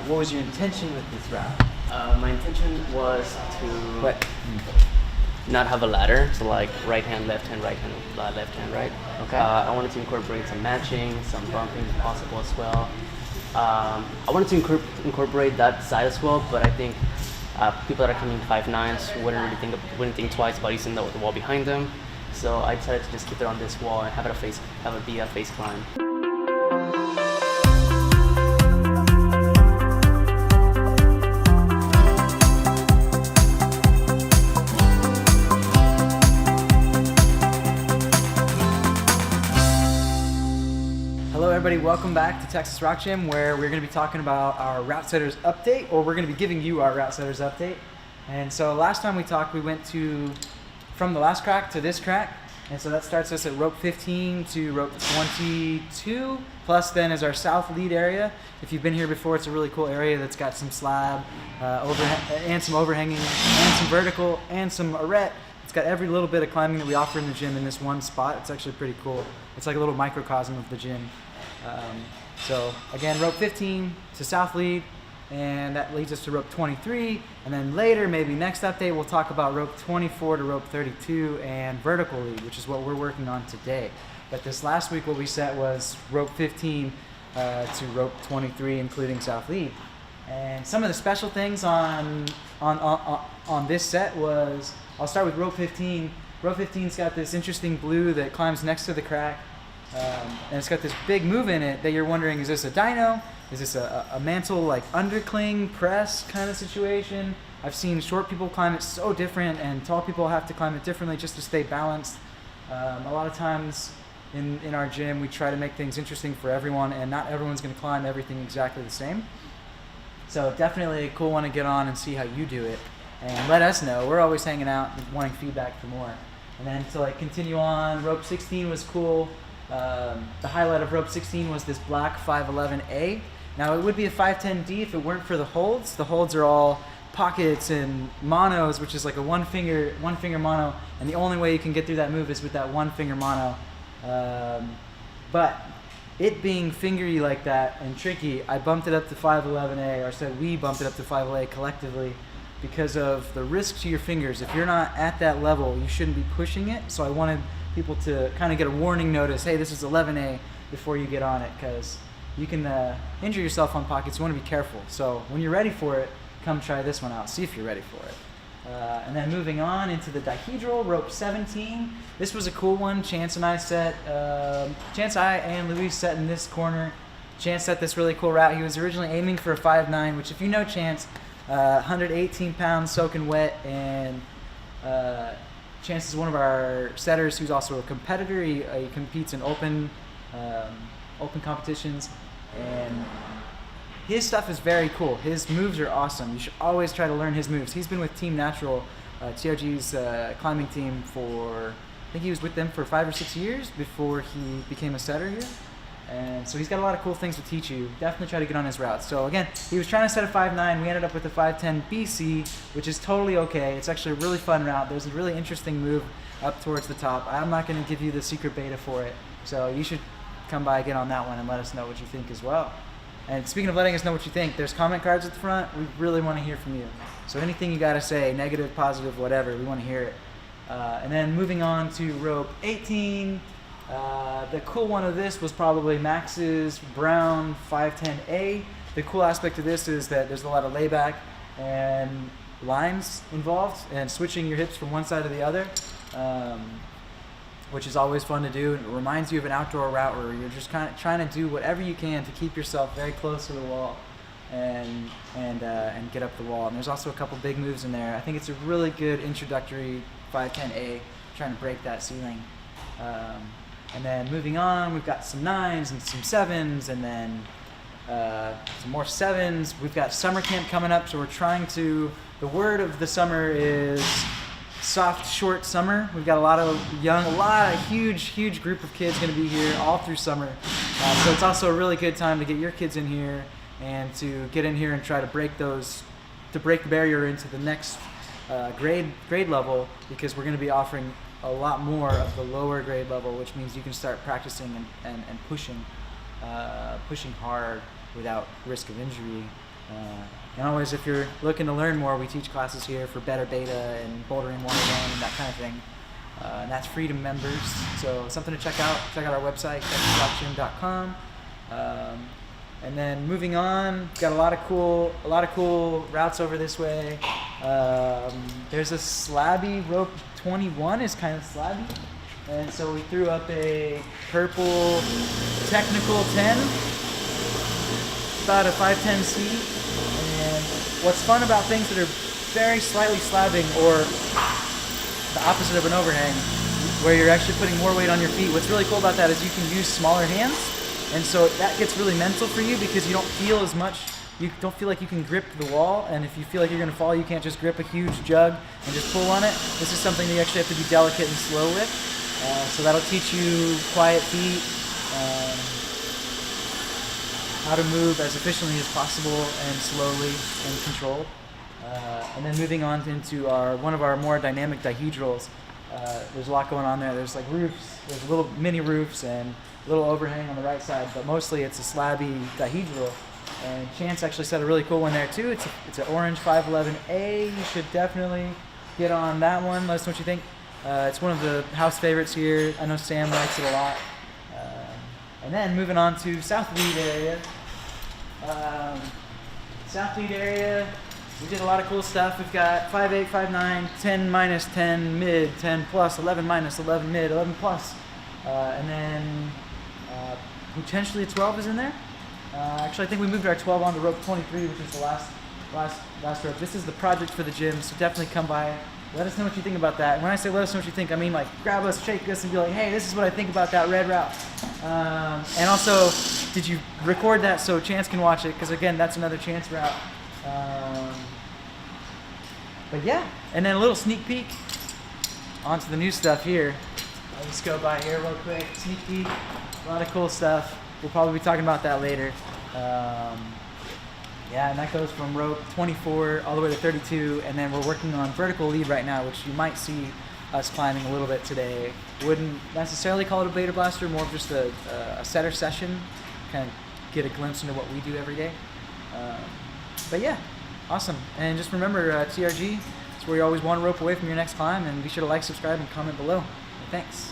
what was your intention with this route? My intention was to not have a ladder, so like right hand, left hand, left hand, right. Okay. I wanted to incorporate some matching, some bumping if possible as well. I wanted to incorporate that side as well, but I think people that are coming 5'9" wouldn't think twice about using the wall behind them. So I decided to just keep it on this wall and have it be a face climb. Hello everybody, welcome back to Texas Rock Gym, where we're going to be talking about our Route Setters update, or we're going to be giving you our Route Setters update. And so last time we talked, we went from the last crack to this crack, and so that starts us at rope 15 to rope 22, plus then is our south lead area. If you've been here before, it's a really cool area that's got some slab, and some overhanging, and some vertical, and some arete. It's got every little bit of climbing that we offer in the gym in this one spot. It's actually pretty cool. It's like a little microcosm of the gym. So again, rope 15 to south lead, and that leads us to rope 23, and then later, maybe next update, we'll talk about rope 24 to rope 32 and vertical lead, which is what we're working on today. But this last week, what we set was rope 15 to rope 23, including south lead. And some of the special things on this set was, I'll start with rope 15. Rope 15's got this interesting blue that climbs next to the crack. And it's got this big move in it that you're wondering, is this a dyno? Is this a mantle like undercling press kind of situation? I've seen short people climb it so different, and tall people have to climb it differently just to stay balanced. A lot of times in our gym, we try to make things interesting for everyone, and not everyone's going to climb everything exactly the same. So definitely a cool one to get on and see how you do it, and let us know. We're always hanging out and wanting feedback for more. And then to like continue on, rope 16 was cool. The highlight of rope 16 was this black 511A. Now it would be a 510D if it weren't for the holds. The holds are all pockets and monos, which is like a one finger mono, and the only way you can get through that move is with that one finger mono. But it being fingery like that and tricky, I bumped it up to 511A, or said we bumped it up to 511A collectively, because of the risk to your fingers. If you're not at that level, you shouldn't be pushing it. So I wanted people to kind of get a warning notice, hey, this is 11A, before you get on it, because you can injure yourself on pockets. You want to be careful. So when you're ready for it, come try this one out. See if you're ready for it. And then moving on into the dihedral, rope 17. This was a cool one. Chance and Luis set in this corner. Chance set this really cool route. He was originally aiming for a 5'9", which if you know Chance, 118 pounds soaking wet, and Chance is one of our setters who's also a competitor. He competes in open competitions, and his stuff is very cool. His moves are awesome. You should always try to learn his moves. He's been with Team Natural, TRG's climbing team, for, I think he was with them for 5 or 6 years before he became a setter here. And so he's got a lot of cool things to teach you. Definitely try to get on his route. So again, he was trying to set a 5'9". We ended up with a 5'10" BC, which is totally okay. It's actually a really fun route. There's a really interesting move up towards the top. I'm not going to give you the secret beta for it. So you should come by, get on that one, and let us know what you think as well. And speaking of letting us know what you think, there's comment cards at the front. We really want to hear from you. So anything you got to say, negative, positive, whatever, we want to hear it. And then moving on to rope 18. The cool one of this was probably Max's brown 510A. The cool aspect of this is that there's a lot of layback and lines involved, and switching your hips from one side to the other, which is always fun to do. It reminds you of an outdoor route where you're just kind of trying to do whatever you can to keep yourself very close to the wall and get up the wall. And there's also a couple big moves in there. I think it's a really good introductory 510A, trying to break that ceiling. And then moving on, we've got some 9s and some 7s, and then some more 7s. We've got summer camp coming up, so we're trying to, the word of the summer is soft, short summer. We've got a lot of huge group of kids going to be here all through summer. So it's also a really good time to get your kids in here and to get in here and try to break the barrier into the next grade level, because we're going to be offering a lot more of the lower grade level, which means you can start practicing and pushing hard without risk of injury. And always, if you're looking to learn more, we teach classes here for better beta and bouldering 101 and that kind of thing. And that's free to members, so something to check out. Check out our website, texasrockgym.com. And then moving on, got a lot of cool routes over this way. There's a slabby rope 21 is kind of slabby, and so we threw up a purple technical 10, about a 510C. And what's fun about things that are very slightly slabbing, or the opposite of an overhang, where you're actually putting more weight on your feet, what's really cool about that is you can use smaller hands. And so that gets really mental for you because you don't feel as much, you don't feel like you can grip the wall. And if you feel like you're gonna fall, you can't just grip a huge jug and just pull on it. This is something that you actually have to be delicate and slow with. So that'll teach you quiet feet, how to move as efficiently as possible and slowly and controlled. And then moving on into one of our more dynamic dihedrals. There's a lot going on there. There's like roofs, there's little mini roofs and little overhang on the right side, but mostly it's a slabby dihedral. And Chance actually said a really cool one there too. It's an orange 511A. You should definitely get on that one. Let us know what you think. It's one of the house favorites here. I know Sam likes it a lot. And then moving on to South Lead area. South Lead area, we did a lot of cool stuff. We've got 5.8, 5.9, 10 minus, 10 mid, 10 plus, 11 minus, 11 mid, 11 plus. And then potentially a 12 is in there. Actually, I think we moved our 12 on to rope 23, which is the last rope. This is the project for the gym, so definitely come by. Let us know what you think about that. And when I say let us know what you think, I mean like grab us, shake us, and be like, hey, this is what I think about that red route. And also, did you record that so Chance can watch it? Because again, that's another Chance route. But yeah, and then a little sneak peek onto the new stuff here. I'll just go by here real quick, sneak peek, a lot of cool stuff. We'll probably be talking about that later. Yeah, and that goes from rope 24 all the way to 32, and then we're working on vertical lead right now, which you might see us climbing a little bit today. Wouldn't necessarily call it a beta blaster, more of just a setter session, kind of get a glimpse into what we do every day. But yeah, awesome. And just remember, TRG, it's where you always one rope away from your next climb, and be sure to like, subscribe, and comment below. Thanks.